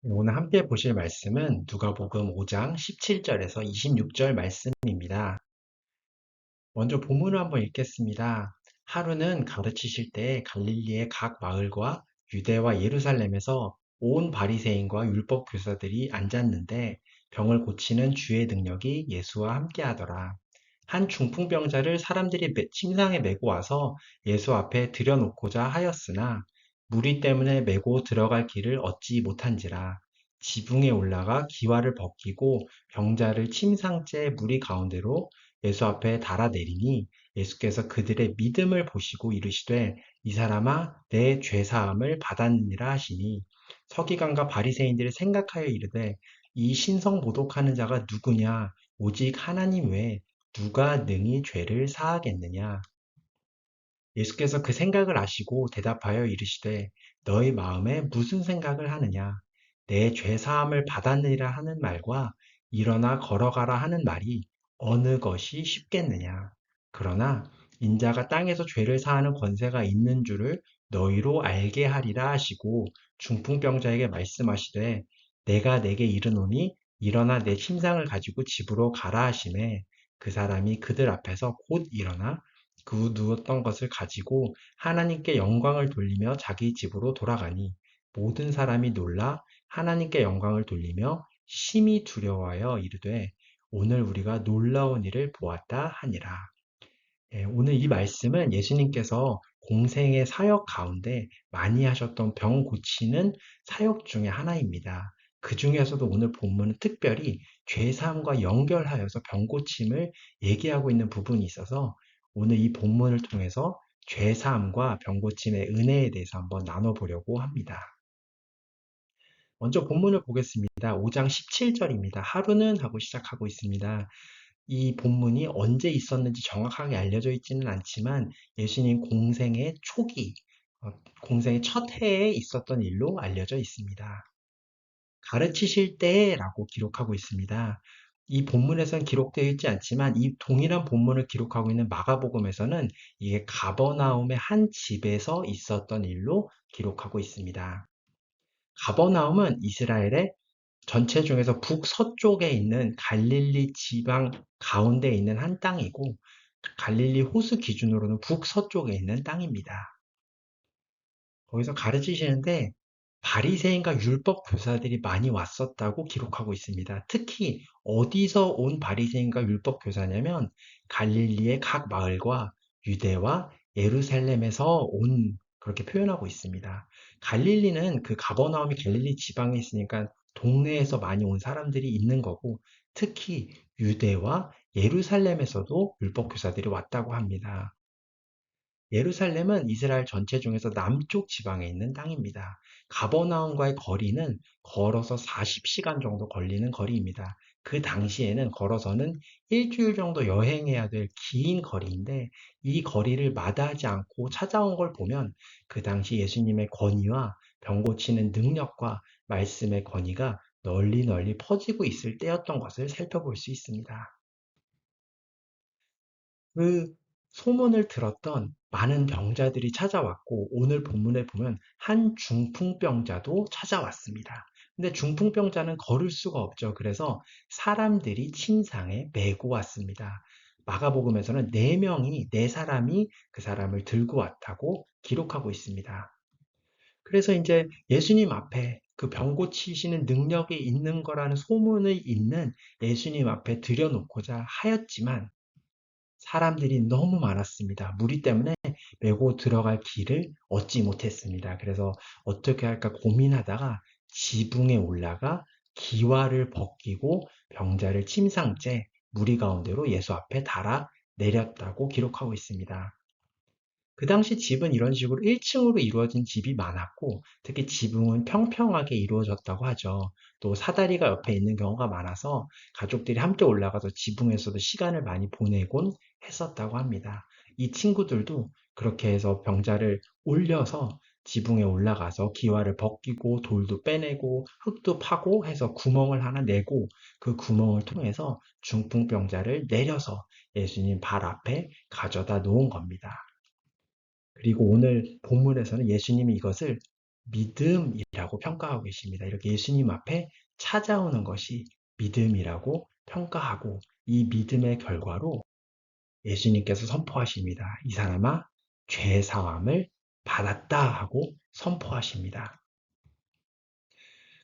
오늘 함께 보실 말씀은 누가복음 5장 17절에서 26절 말씀입니다. 먼저 본문을 한번 읽겠습니다. 하루는 가르치실 때 갈릴리의 각 마을과 유대와 예루살렘에서 온 바리새인과 율법 교사들이 앉았는데 병을 고치는 주의 능력이 예수와 함께 하더라. 한 중풍병자를 사람들이 침상에 메고 와서 예수 앞에 들여놓고자 하였으나 무리 때문에 메고 들어갈 길을 얻지 못한지라. 지붕에 올라가 기와를 벗기고 병자를 침상째 무리 가운데로 예수 앞에 달아내리니 예수께서 그들의 믿음을 보시고 이르시되 이 사람아 내 죄사함을 받았느니라 하시니 서기관과 바리새인들이 생각하여 이르되 이 신성 모독하는 자가 누구냐 오직 하나님 외에 누가 능히 죄를 사하겠느냐. 예수께서 그 생각을 아시고 대답하여 이르시되 너희 마음에 무슨 생각을 하느냐 내 죄사함을 받았느니라 하는 말과 일어나 걸어가라 하는 말이 어느 것이 쉽겠느냐. 그러나 인자가 땅에서 죄를 사하는 권세가 있는 줄을 너희로 알게 하리라 하시고 중풍병자에게 말씀하시되 내가 내게 이르노니 일어나 내 침상을 가지고 집으로 가라 하시매 그 사람이 그들 앞에서 곧 일어나 그 누웠던 것을 가지고 하나님께 영광을 돌리며 자기 집으로 돌아가니 모든 사람이 놀라 하나님께 영광을 돌리며 심히 두려워하여 이르되 오늘 우리가 놀라운 일을 보았다 하니라. 오늘 이 말씀은 예수님께서 공생의 사역 가운데 많이 하셨던 병 고치는 사역 중에 하나입니다. 그 중에서도 오늘 본문은 특별히 죄사함과 연결하여서 병 고침을 얘기하고 있는 부분이 있어서 오늘 이 본문을 통해서 죄사함과 병 고침의 은혜에 대해서 한번 나눠보려고 합니다. 먼저 본문을 보겠습니다. 5장 17절입니다. 하루는 하고 시작하고 있습니다. 이 본문이 언제 있었는지 정확하게 알려져 있지는 않지만 예수님 공생의 초기, 공생의 첫 해에 있었던 일로 알려져 있습니다. 가르치실 때라고 기록하고 있습니다. 이 본문에선 기록되어 있지 않지만 이 동일한 본문을 기록하고 있는 마가복음에서는 이게 가버나움의 한 집에서 있었던 일로 기록하고 있습니다. 가버나움은 이스라엘의 전체 중에서 북서쪽에 있는 갈릴리 지방 가운데 있는 한 땅이고 갈릴리 호수 기준으로는 북서쪽에 있는 땅입니다. 거기서 가르치시는데 바리새인과 율법 교사들이 많이 왔었다고 기록하고 있습니다. 특히 어디서 온 바리새인과 율법 교사냐면 갈릴리의 각 마을과 유대와 예루살렘에서 온 그렇게 표현하고 있습니다. 갈릴리는 그 가버나움이 갈릴리 지방에 있으니까 동네에서 많이 온 사람들이 있는 거고 특히 유대와 예루살렘에서도 율법 교사들이 왔다고 합니다. 예루살렘은 이스라엘 전체 중에서 남쪽 지방에 있는 땅입니다. 가버나움과의 거리는 걸어서 40시간 정도 걸리는 거리입니다. 그 당시에는 걸어서는 일주일 정도 여행해야 될 긴 거리인데 이 거리를 마다하지 않고 찾아온 걸 보면 그 당시 예수님의 권위와 병 고치는 능력과 말씀의 권위가 널리 널리 퍼지고 있을 때였던 것을 살펴볼 수 있습니다. 그 소문을 들었던 많은 병자들이 찾아왔고 오늘 본문에 보면 한 중풍병자도 찾아왔습니다. 근데 중풍병자는 걸을 수가 없죠. 그래서 사람들이 침상에 메고 왔습니다. 마가복음에서는 네 사람이 그 사람을 들고 왔다고 기록하고 있습니다. 그래서 이제 예수님 앞에 그 병 고치시는 능력이 있는 거라는 소문을 있는 예수님 앞에 들여놓고자 하였지만 사람들이 너무 많았습니다. 무리 때문에 메고 들어갈 길을 얻지 못했습니다. 그래서 어떻게 할까 고민하다가 지붕에 올라가 기와를 벗기고 병자를 침상째 무리 가운데로 예수 앞에 달아 내렸다고 기록하고 있습니다. 그 당시 집은 이런 식으로 1층으로 이루어진 집이 많았고 특히 지붕은 평평하게 이루어졌다고 하죠. 또 사다리가 옆에 있는 경우가 많아서 가족들이 함께 올라가서 지붕에서도 시간을 많이 보내곤 했었다고 합니다. 이 친구들도 그렇게 해서 병자를 올려서 지붕에 올라가서 기와를 벗기고 돌도 빼내고 흙도 파고 해서 구멍을 하나 내고 그 구멍을 통해서 중풍병자를 내려서 예수님 발 앞에 가져다 놓은 겁니다. 그리고 오늘 본문에서는 예수님이 이것을 믿음이라고 평가하고 계십니다. 이렇게 예수님 앞에 찾아오는 것이 믿음이라고 평가하고 이 믿음의 결과로 예수님께서 선포하십니다. 이 사람아, 죄 사함을 받았다 하고 선포하십니다.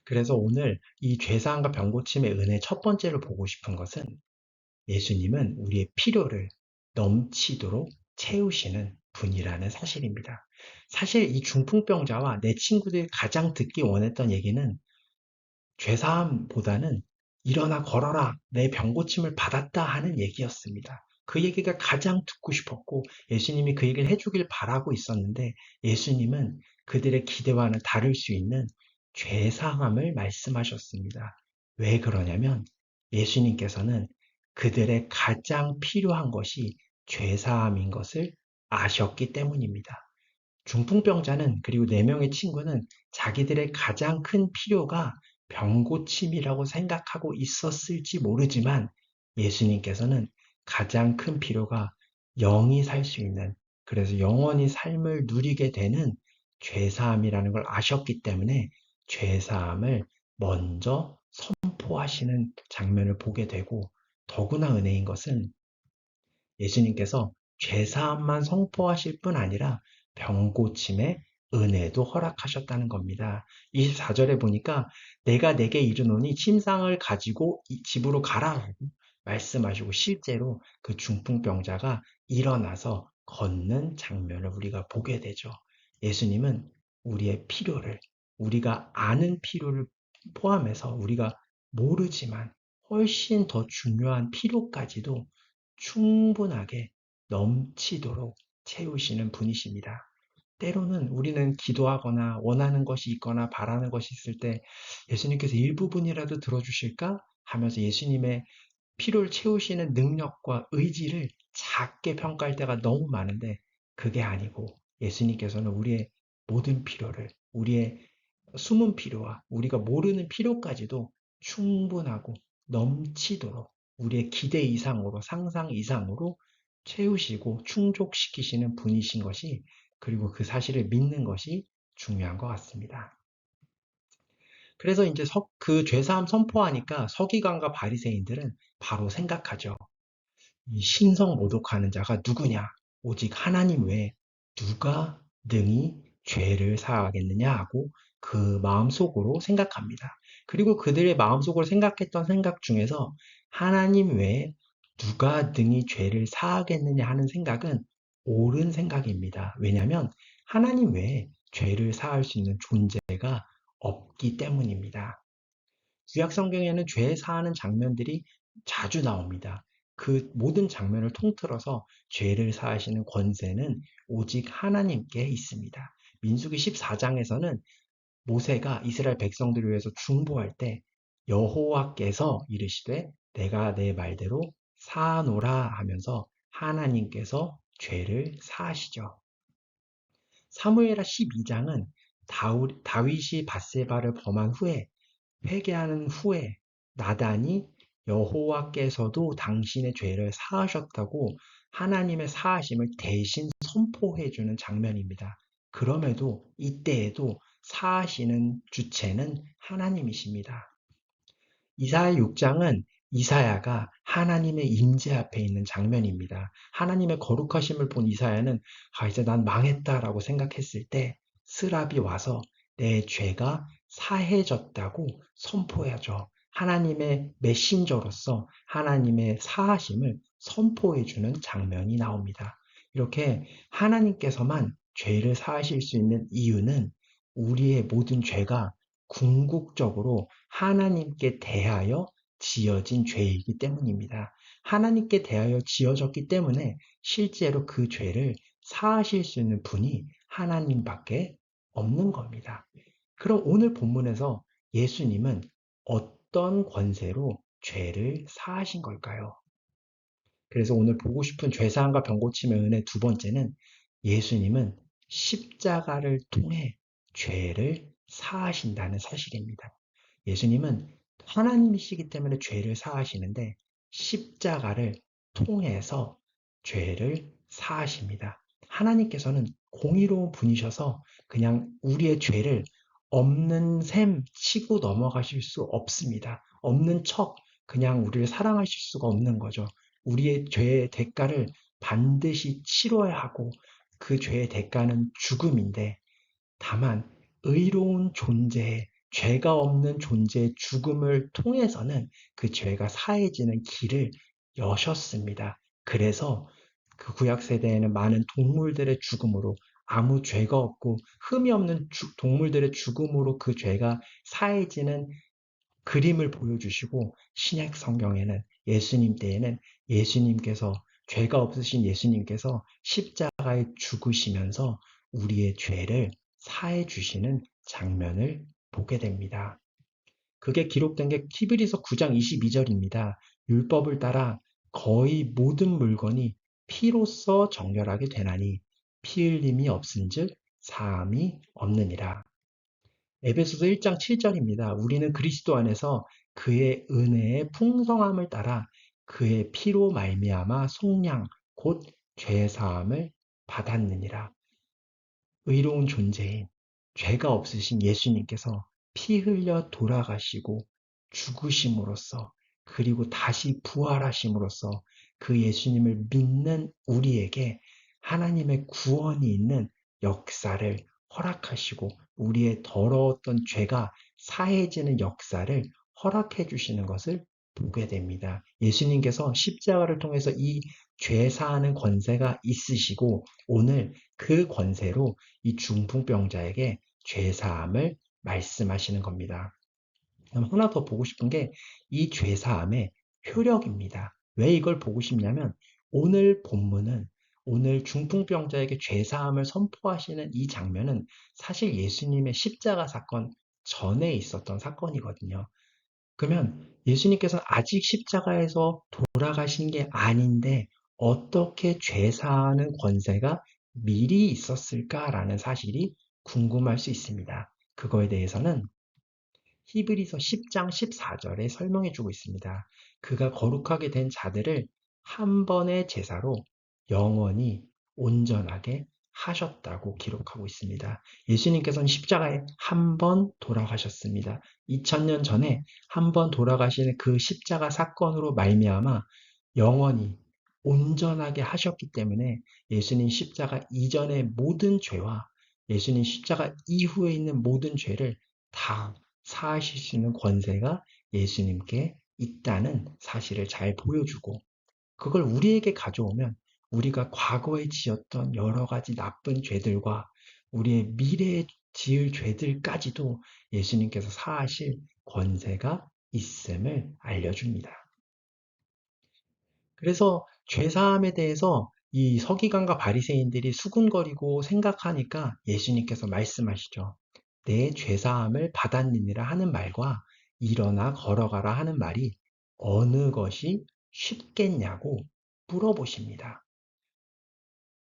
그래서 오늘 이 죄사함과 병고침의 은혜 첫 번째로 보고 싶은 것은 예수님은 우리의 필요를 넘치도록 채우시는 분이라는 사실입니다. 사실 이 중풍병자와 내 친구들이 가장 듣기 원했던 얘기는 죄사함보다는 일어나 걸어라, 내 병고침을 받았다 하는 얘기였습니다. 그 얘기가 가장 듣고 싶었고 예수님이 그 얘기를 해주길 바라고 있었는데 예수님은 그들의 기대와는 다를 수 있는 죄사함을 말씀하셨습니다. 왜 그러냐면 예수님께서는 그들의 가장 필요한 것이 죄사함인 것을 아셨기 때문입니다. 중풍병자는 그리고 네 명의 친구는 자기들의 가장 큰 필요가 병고침이라고 생각하고 있었을지 모르지만 예수님께서는 가장 큰 필요가 영이 살 수 있는, 그래서 영원히 삶을 누리게 되는 죄사함이라는 걸 아셨기 때문에 죄사함을 먼저 선포하시는 장면을 보게 되고, 더구나 은혜인 것은 예수님께서 죄사함만 선포하실 뿐 아니라 병고침의 은혜도 허락하셨다는 겁니다. 24절에 보니까 내가 내게 이르노니 침상을 가지고 집으로 가라 말씀하시고 실제로 그 중풍병자가 일어나서 걷는 장면을 우리가 보게 되죠. 예수님은 우리의 필요를, 우리가 아는 필요를 포함해서 우리가 모르지만 훨씬 더 중요한 필요까지도 충분하게 넘치도록 채우시는 분이십니다. 때로는 우리는 기도하거나 원하는 것이 있거나 바라는 것이 있을 때 예수님께서 일부분이라도 들어주실까 하면서 예수님의 필요를 채우시는 능력과 의지를 작게 평가할 때가 너무 많은데 그게 아니고 예수님께서는 우리의 모든 필요를, 우리의 숨은 필요와 우리가 모르는 필요까지도 충분하고 넘치도록 우리의 기대 이상으로, 상상 이상으로 채우시고 충족시키시는 분이신 것이, 그리고 그 사실을 믿는 것이 중요한 것 같습니다. 그래서 이제 그 죄사함 선포하니까 서기관과 바리새인들은 바로 생각하죠. 이 신성 모독하는 자가 누구냐? 오직 하나님 외에 누가 능히 죄를 사하겠느냐 하고 그 마음속으로 생각합니다. 그리고 그들의 마음속으로 생각했던 생각 중에서 하나님 외에 누가 능히 죄를 사하겠느냐 하는 생각은 옳은 생각입니다. 왜냐하면 하나님 외에 죄를 사할 수 있는 존재가 없기 때문입니다. 구약 성경에는 죄 사하는 장면들이 자주 나옵니다. 그 모든 장면을 통틀어서 죄를 사하시는 권세는 오직 하나님께 있습니다. 민수기 14장에서는 모세가 이스라엘 백성들을 위해서 중보할 때 여호와께서 이르시되 내가 내 말대로 사노라 하면서 하나님께서 죄를 사하시죠. 사무엘하 12장은 다윗이 밧세바를 범한 후에 회개하는 후에 나단이 여호와께서도 당신의 죄를 사하셨다고 하나님의 사하심을 대신 선포해 주는 장면입니다. 그럼에도 이때에도 사하시는 주체는 하나님이십니다. 이사야 6장은 이사야가 하나님의 임재 앞에 있는 장면입니다. 하나님의 거룩하심을 본 이사야는 이제 난 망했다라고 생각했을 때 스랍이 와서 내 죄가 사해졌다고 선포하죠. 하나님의 메신저로서 하나님의 사하심을 선포해주는 장면이 나옵니다. 이렇게 하나님께서만 죄를 사하실 수 있는 이유는 우리의 모든 죄가 궁극적으로 하나님께 대하여 지어진 죄이기 때문입니다. 하나님께 대하여 지어졌기 때문에 실제로 그 죄를 사하실 수 있는 분이 하나님밖에 없는 겁니다. 그럼 오늘 본문에서 예수님은 어떤 권세로 죄를 사하신 걸까요? 그래서 오늘 보고 싶은 죄사함과 병고침의 은혜 두 번째는 예수님은 십자가를 통해 죄를 사하신다는 사실입니다. 예수님은 하나님이시기 때문에 죄를 사하시는데 십자가를 통해서 죄를 사하십니다. 하나님께서는 공의로운 분이셔서 그냥 우리의 죄를 없는 셈 치고 넘어가실 수 없습니다. 없는 척 그냥 우리를 사랑하실 수가 없는 거죠. 우리의 죄의 대가를 반드시 치러야 하고 그 죄의 대가는 죽음인데 다만 의로운 존재의 죄가 없는 존재의 죽음을 통해서는 그 죄가 사해지는 길을 여셨습니다. 그래서 그 구약 세대에는 많은 동물들의 죽음으로 아무 죄가 없고 흠이 없는 동물들의 죽음으로 그 죄가 사해지는 그림을 보여주시고 신약 성경에는 예수님 때에는 예수님께서 죄가 없으신 예수님께서 십자가에 죽으시면서 우리의 죄를 사해 주시는 장면을 보게 됩니다. 그게 기록된 게 히브리서 9장 22절입니다. 율법을 따라 거의 모든 물건이 피로써 정결하게 되나니 피 흘림이 없은즉 사함이 없느니라. 에베소서 1장 7절입니다. 우리는 그리스도 안에서 그의 은혜의 풍성함을 따라 그의 피로 말미암아 속량 곧 죄 사함을 받았느니라. 의로운 존재인 죄가 없으신 예수님께서 피 흘려 돌아가시고 죽으심으로써 그리고 다시 부활하심으로써 그 예수님을 믿는 우리에게 하나님의 구원이 있는 역사를 허락하시고 우리의 더러웠던 죄가 사해지는 역사를 허락해 주시는 것을 보게 됩니다. 예수님께서 십자가를 통해서 이 죄 사하는 권세가 있으시고 오늘 그 권세로 이 중풍병자에게 죄사함을 말씀하시는 겁니다. 그럼 하나 더 보고 싶은 게 이 죄사함의 효력입니다. 왜 이걸 보고 싶냐면 오늘 본문은 오늘 중풍병자에게 죄사함을 선포하시는 이 장면은 사실 예수님의 십자가 사건 전에 있었던 사건이거든요. 그러면 예수님께서는 아직 십자가에서 돌아가신 게 아닌데 어떻게 죄사하는 권세가 미리 있었을까라는 사실이 궁금할 수 있습니다. 그거에 대해서는 히브리서 10장 14절에 설명해 주고 있습니다. 그가 거룩하게 된 자들을 한 번의 제사로 영원히 온전하게 하셨다고 기록하고 있습니다. 예수님께서는 십자가에 한 번 돌아가셨습니다. 2000년 전에 한 번 돌아가시는 그 십자가 사건으로 말미암아 영원히 온전하게 하셨기 때문에 예수님 십자가 이전의 모든 죄와 예수님 십자가 이후에 있는 모든 죄를 다 사하실 수 있는 권세가 예수님께 있다는 사실을 잘 보여주고 그걸 우리에게 가져오면 우리가 과거에 지었던 여러 가지 나쁜 죄들과 우리의 미래에 지을 죄들까지도 예수님께서 사하실 권세가 있음을 알려줍니다. 그래서 죄사함에 대해서 이 서기관과 바리새인들이 수군거리고 생각하니까 예수님께서 말씀하시죠. 내 죄사함을 받았느니라 하는 말과 일어나 걸어가라 하는 말이 어느 것이 쉽겠냐고 물어보십니다.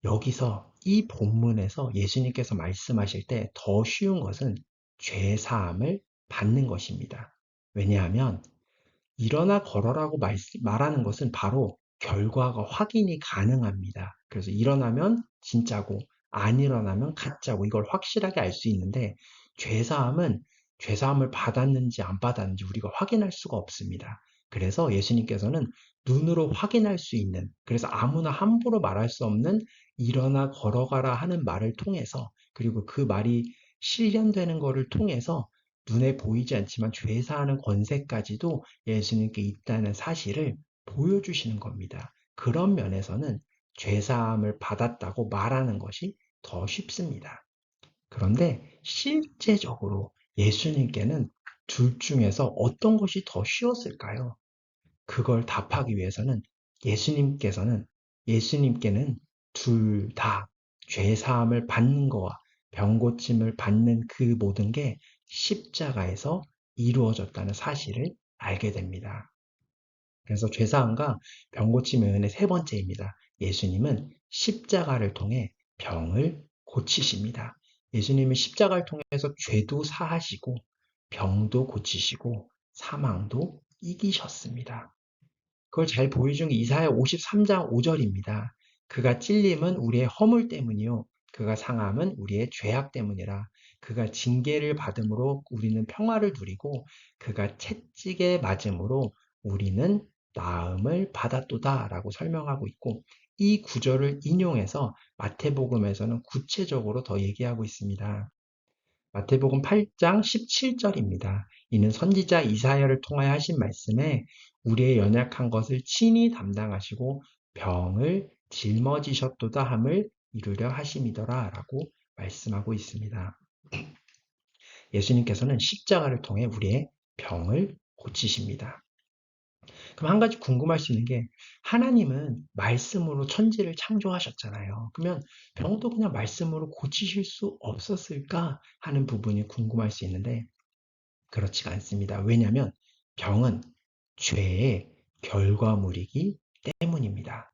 여기서 이 본문에서 예수님께서 말씀하실 때 더 쉬운 것은 죄사함을 받는 것입니다. 왜냐하면 일어나 걸어라고 말하는 것은 바로 결과가 확인이 가능합니다. 그래서 일어나면 진짜고 안 일어나면 가짜고 이걸 확실하게 알 수 있는데 죄사함은 죄사함을 받았는지 안 받았는지 우리가 확인할 수가 없습니다. 그래서 예수님께서는 눈으로 확인할 수 있는 그래서 아무나 함부로 말할 수 없는 일어나 걸어가라 하는 말을 통해서 그리고 그 말이 실현되는 것을 통해서 눈에 보이지 않지만 죄사하는 권세까지도 예수님께 있다는 사실을 보여주시는 겁니다. 그런 면에서는 죄사함을 받았다고 말하는 것이 더 쉽습니다. 그런데 실제적으로 예수님께는 둘 중에서 어떤 것이 더 쉬웠을까요? 그걸 답하기 위해서는 예수님께서는 예수님께는 둘 다 죄사함을 받는 거와 병고침을 받는 그 모든 게 십자가에서 이루어졌다는 사실을 알게 됩니다. 그래서 죄사함과 병고침의 은혜 세 번째입니다. 예수님은 십자가를 통해 병을 고치십니다. 예수님은 십자가를 통해서 죄도 사하시고 병도 고치시고 사망도 이기셨습니다. 그걸 잘 보여준 게 이사야 53장 5절입니다. 그가 찔림은 우리의 허물 때문이요. 그가 상함은 우리의 죄악 때문이라. 그가 징계를 받음으로 우리는 평화를 누리고 그가 채찍에 맞음으로 우리는 나음을 받았도다 라고 설명하고 있고 이 구절을 인용해서 마태복음에서는 구체적으로 더 얘기하고 있습니다. 마태복음 8장 17절입니다. 이는 선지자 이사야를 통하여 하신 말씀에 우리의 연약한 것을 친히 담당하시고 병을 짊어지셨도다 함을 이루려 하심이더라 라고 말씀하고 있습니다. 예수님께서는 십자가를 통해 우리의 병을 고치십니다. 그럼 한 가지 궁금할 수 있는 게 하나님은 말씀으로 천지를 창조하셨잖아요. 그러면 병도 그냥 말씀으로 고치실 수 없었을까 하는 부분이 궁금할 수 있는데 그렇지가 않습니다. 왜냐하면 병은 죄의 결과물이기 때문입니다.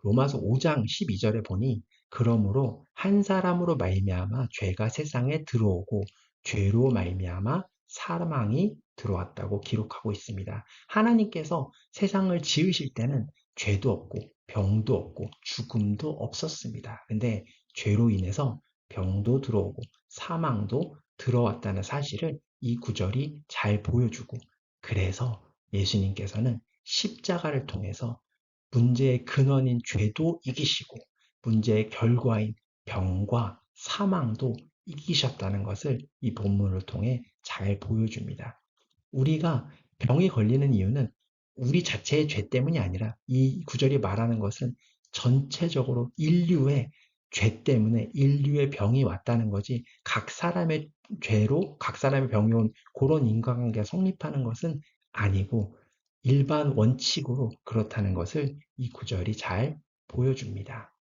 로마서 5장 12절에 보니 그러므로 한 사람으로 말미암아 죄가 세상에 들어오고 죄로 말미암아 사망이 들어왔다고 기록하고 있습니다. 하나님께서 세상을 지으실 때는 죄도 없고 병도 없고 죽음도 없었습니다. 근데 죄로 인해서 병도 들어오고 사망도 들어왔다는 사실을 이 구절이 잘 보여주고 그래서 예수님께서는 십자가를 통해서 문제의 근원인 죄도 이기시고 문제의 결과인 병과 사망도 이기셨다는 것을 이 본문을 통해 잘 보여줍니다. 우리가 병이 걸리는 이유는 우리 자체의 죄 때문이 아니라 이 구절이 말하는 것은 전체적으로 인류의 죄 때문에 인류의 병이 왔다는 거지 각 사람의 죄로 각 사람의 병이 온 그런 인과관계가 성립하는 것은 아니고 일반 원칙으로 그렇다는 것을 이 구절이 잘 보여줍니다.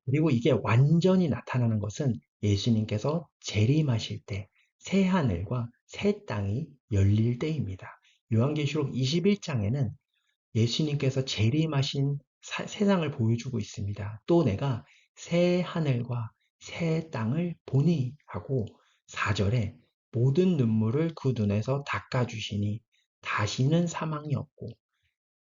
그리고 이게 완전히 나타나는 것은 예수님께서 재림하실 때 새 하늘과 새 땅이 열릴 때입니다. 요한계시록 21장에는 예수님께서 재림하신 세상을 보여주고 있습니다. 또 내가 새 하늘과 새 땅을 보니 하고 4절에 모든 눈물을 그 눈에서 닦아주시니 다시는 사망이 없고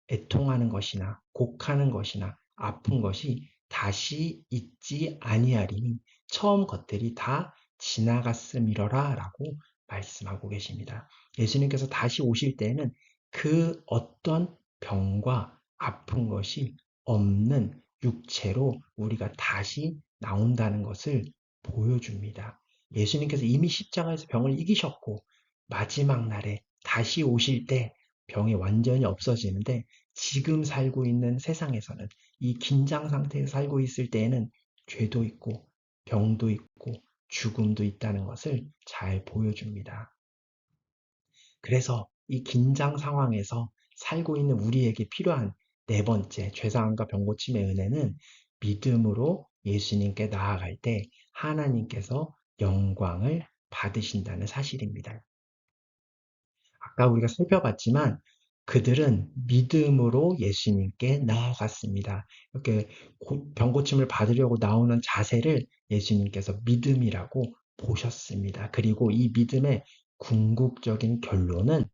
애통하는 것이나 곡하는 것이나 아픈 것이 다시 있지 아니하리니 처음 것들이 다 지나갔음이러라 라고 말씀하고 계십니다. 예수님께서 다시 오실 때에는 그 어떤 병과 아픈 것이 없는 육체로 우리가 다시 나온다는 것을 보여줍니다. 예수님께서 이미 십자가에서 병을 이기셨고 마지막 날에 다시 오실 때 병이 완전히 없어지는데 지금 살고 있는 세상에서는 이 긴장 상태에 살고 있을 때에는 죄도 있고 병도 있고 죽음도 있다는 것을 잘 보여줍니다. 그래서 이 긴장 상황에서 살고 있는 우리에게 필요한 네 번째 죄사함과 병고침의 은혜는 믿음으로 예수님께 나아갈 때 하나님께서 영광을 받으신다는 사실입니다. 아까 우리가 살펴봤지만 그들은 믿음으로 예수님께 나아갔습니다. 이렇게 병고침을 받으려고 나오는 자세를 예수님께서 믿음이라고 보셨습니다. 그리고 이 믿음의 궁극적인 결론은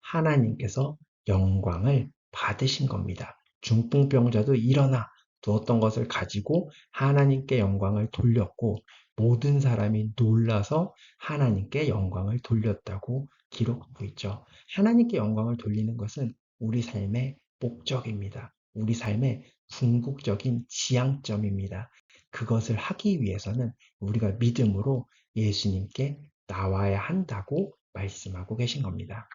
하나님께서 영광을 받으신 겁니다. 중풍병자도 일어나 두었던 것을 가지고 하나님께 영광을 돌렸고 모든 사람이 놀라서 하나님께 영광을 돌렸다고 기록하고 있죠. 하나님께 영광을 돌리는 것은 우리 삶의 목적입니다. 우리 삶의 궁극적인 지향점입니다. 그것을 하기 위해서는 우리가 믿음으로 예수님께 나와야 한다고 말씀하고 계신 겁니다.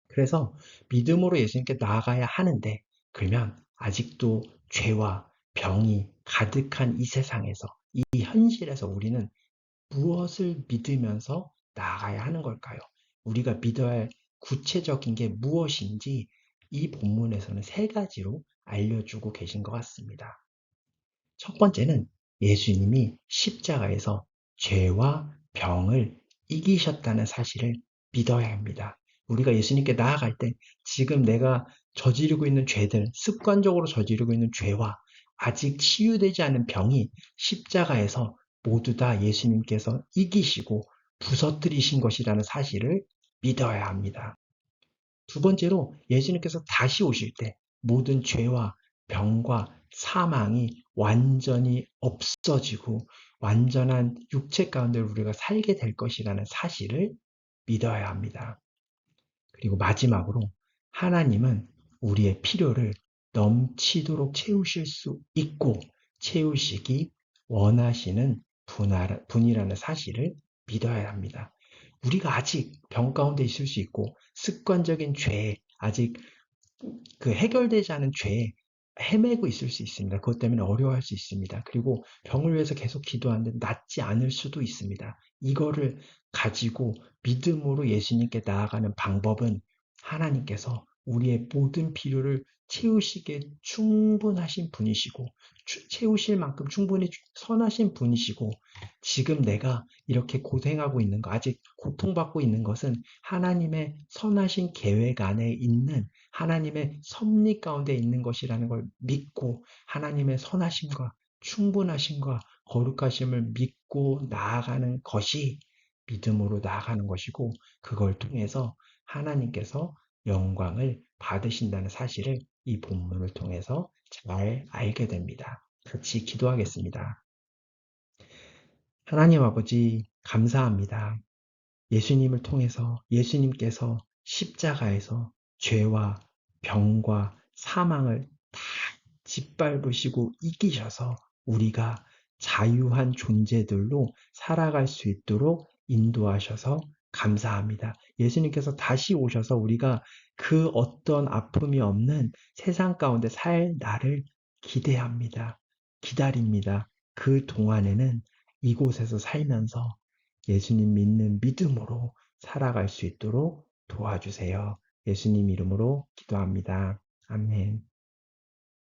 그래서 믿음으로 예수님께 나아가야 하는데 그러면 아직도 죄와 병이 가득한 이 세상에서 이 현실에서 우리는 무엇을 믿으면서 나아가야 하는 걸까요? 우리가 믿어야 할 구체적인 게 무엇인지 이 본문에서는 세 가지로 알려주고 계신 것 같습니다. 첫 번째는 예수님이 십자가에서 죄와 병을 이기셨다는 사실을 믿어야 합니다. 우리가 예수님께 나아갈 때 지금 내가 저지르고 있는 죄들, 습관적으로 저지르고 있는 죄와 아직 치유되지 않은 병이 십자가에서 모두 다 예수님께서 이기시고 부서뜨리신 것이라는 사실을 믿어야 합니다. 두 번째로 예수님께서 다시 오실 때 모든 죄와 병과 사망이 완전히 없어지고 완전한 육체 가운데 우리가 살게 될 것이라는 사실을 믿어야 합니다. 그리고 마지막으로 하나님은 우리의 필요를 넘치도록 채우실 수 있고 채우시기 원하시는 분이라는 사실을 믿어야 합니다. 우리가 아직 병 가운데 있을 수 있고 습관적인 죄, 아직 그 해결되지 않은 죄에 헤매고 있을 수 있습니다. 그것 때문에 어려워할 수 있습니다. 그리고 병을 위해서 계속 기도하는데 낫지 않을 수도 있습니다. 이거를 가지고 믿음으로 예수님께 나아가는 방법은 하나님께서 우리의 모든 필요를 채우시기에 충분하신 분이시고 채우실 만큼 충분히 선하신 분이시고 지금 내가 이렇게 고생하고 있는 거 아직 고통받고 있는 것은 하나님의 선하신 계획 안에 있는 하나님의 섭리 가운데 있는 것이라는 걸 믿고 하나님의 선하심과 충분하심과 거룩하심을 믿고 나아가는 것이 믿음으로 나아가는 것이고 그걸 통해서 하나님께서 영광을 받으신다는 사실을 이 본문을 통해서 잘 알게 됩니다. 같이 기도하겠습니다. 하나님 아버지 감사합니다. 예수님을 통해서 예수님께서 십자가에서 죄와 병과 사망을 다 짓밟으시고 이기셔서 우리가 자유한 존재들로 살아갈 수 있도록 인도하셔서 감사합니다. 예수님께서 다시 오셔서 우리가 그 어떤 아픔이 없는 세상 가운데 살 날을 기대합니다. 기다립니다. 그 동안에는 이곳에서 살면서 예수님 믿는 믿음으로 살아갈 수 있도록 도와주세요. 예수님 이름으로 기도합니다. 아멘.